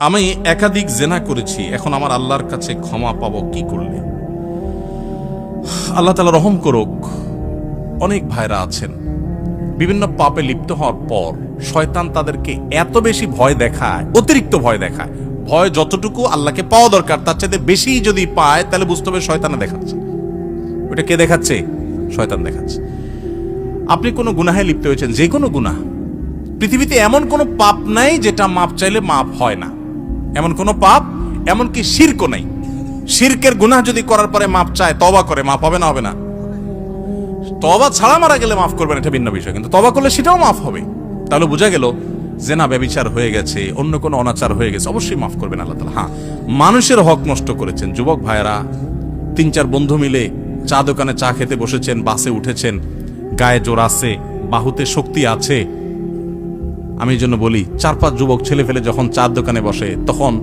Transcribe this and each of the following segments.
আমি একাধিক জেনা করেছি, এখন আমার আল্লাহর কাছে ক্ষমা পাবো কি করলে? আল্লাহ তাআলা রহম করুক। অনেক ভাইরা আছেন বিভিন্ন পাপে লিপ্ত হওয়ার পর শয়তান তাদেরকে এত বেশি ভয় দেখায়, অতিরিক্ত ভয় দেখায়। ভয় যতটুকু আল্লাহকে পাওয়া দরকার তার চাইতে বেশি যদি পায় তাহলে বুঝতে হবে শয়তানে দেখাচ্ছে। ওটা কে দেখাচ্ছে? শয়তান দেখাচ্ছে। আপনি কোনো গুনাহে লিপ্ত হয়েছেন, যে কোনো গুনাহ, পৃথিবীতে এমন কোনো পাপ নাই যেটা মাপ চাইলে মাপ হয় না। এমন কোনো পাপ, এমনকি শিরকও নাই। শিরকের গুনাহ যদি করার পরে মাপ চায়, তওবা করে, মাপ হবে না? হবে না? তওবা ছাড়া মারা গেলে মাফ করবেন, এটা ভিন্ন বিষয়, কিন্তু তওবা করলে সেটাও মাফ হবে। তাহলে বোঝা গেল জেনা ব্যভিচার হয়ে গেছে, অন্য কোনো অনাচার হয়ে গেছে, অবশ্যই মাফ করবেন আল্লাহ তাআলা। হ্যাঁ, মানুষের হক নষ্ট করেছেন, যুবক ভাইয়েরা 3-4 বন্ধু মিলে চা দোকানে চা খেতে বসেছেন, বাসে উঠেছেন, গায়ে জোর আছে, বাহুতে শক্তি আছে। আমি এই জন্য বলি, 4-5 যুবক ছেলে ফেলে যখন চার দোকানে বসে তখন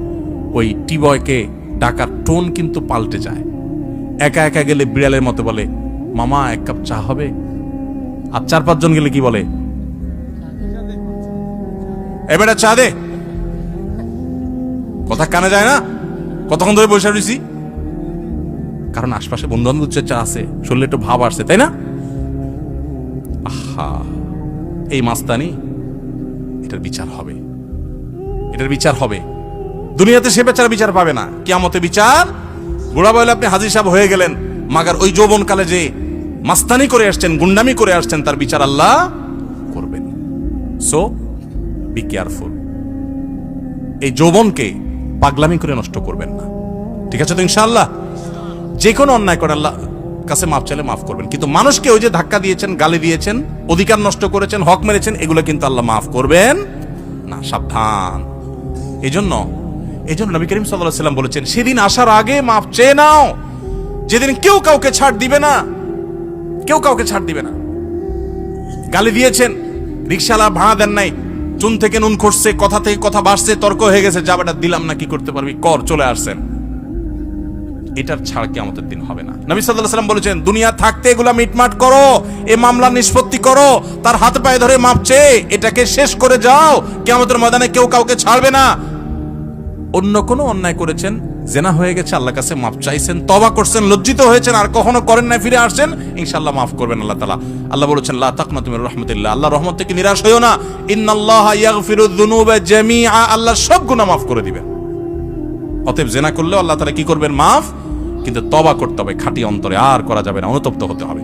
ওই টি বয়কে ডাকার টোন কিন্তু পাল্টে যায়। একা একা গেলে বিড়ালের মতো বলে, মামা 1 কাপ চা হবে? আর 4-5 জন গেলে কি বলে? এবারে চা দে। কথা কানে যায় না? কতক্ষণ ধরে বসে রয়েছি? কারণ আশপাশে বন্ধু বান্ধব চা আছে, শরীরে একটু ভাব আসছে, তাই না? আহা, এই মাস্তানি, এটার বিচার হবে, এটার বিচার হবে। দুনিয়াতে সে বেচারা বিচার পাবে না, কিয়ামতে বিচার। বুড়া বয়লে আপনি হাজী সাহেব হয়ে গেলেন, মাগার ওই যৌবনকালে যে মাস্তানি করে আসছেন, গুন্ডামি করে আসছেন, তার বিচার আল্লাহ করবেন। So be careful. এই যৌবনকে পাগলামি করে নষ্ট করবেন না, ঠিক আছে তো? ইনশাআল্লাহ যে কোনো অন্যায় করে আল্লাহ কাছে মাফ চাইলে মাফ করবেন, কিন্তু মানুষকে ওই যে ধাক্কা দিয়েছেন, গালি দিয়েছেন, অধিকার নষ্ট করেছেন, হক মেরেছেন, এগুলো কিন্তু আল্লাহ মাফ করবেন না। সাবধান। এই জন্য নবী করিম সাল্লাল্লাহু আলাইহি ওয়াসাল্লাম বলেছেন, সেদিন আসার আগে মাফ চেয়ে নাও, যেদিন কেউ কাউকে ছাড় দিবে না, কেউ কাউকে ছাড় দিবে না। গালি দিয়েছেন, রিকশাওয়ালা ভাড়া দেন নাই, চুন থেকে নুন খসছে, কথা থেকে কথা বাড়ছে, তর্ক হয়ে গেছে, যাবেটা দিলাম না, কি করতে পারবি কর, চলে আসছেন। এটার ছাড় কিয়ামতের দিন হবে না। নবী সাল্লাল্লাহু আলাইহি ওয়াসাল্লাম বলেছেন, দুনিয়া থাকতে এগুলা মিটমাট করো, এই মামলা নিষ্পত্তি করো, তার হাতে পায়ে ধরে মাপ চেয়ে এটাকে শেষ করে যাও। কিয়ামতের ময়দানে কেউ কাউকে ছাড়বে না। অন্য কোনো অন্যায় করেছেন, জেনা হয়ে গেছে, আল্লাহর কাছে মাপ চাইছেন, তওবা করছেন, লজ্জিত হয়েছেন, আর কখনো করেন না, ফিরে আসছেন, ইনশাআল্লাহ মাফ করবেন আল্লাহ তাআলা। আল্লাহ বলেছেন, লা তাকনাতু মির রাহমাতিল্লাহ, আল্লাহর রহমত থেকে নিরাশ হইও না। ইন্নাল্লাহা ইয়াগফিরুয যুনুবা জামিআ, আল্লাহ সব গুনাহ মাফ করে দিবেন। অতএব জেনা করলেও আল্লাহ তাআলা কি করবেন? মাফ। কিন্তু তওবা করতে হবে খাঁটি অন্তরে, আর করা যাবে না, অনুতপ্ত হতে হবে।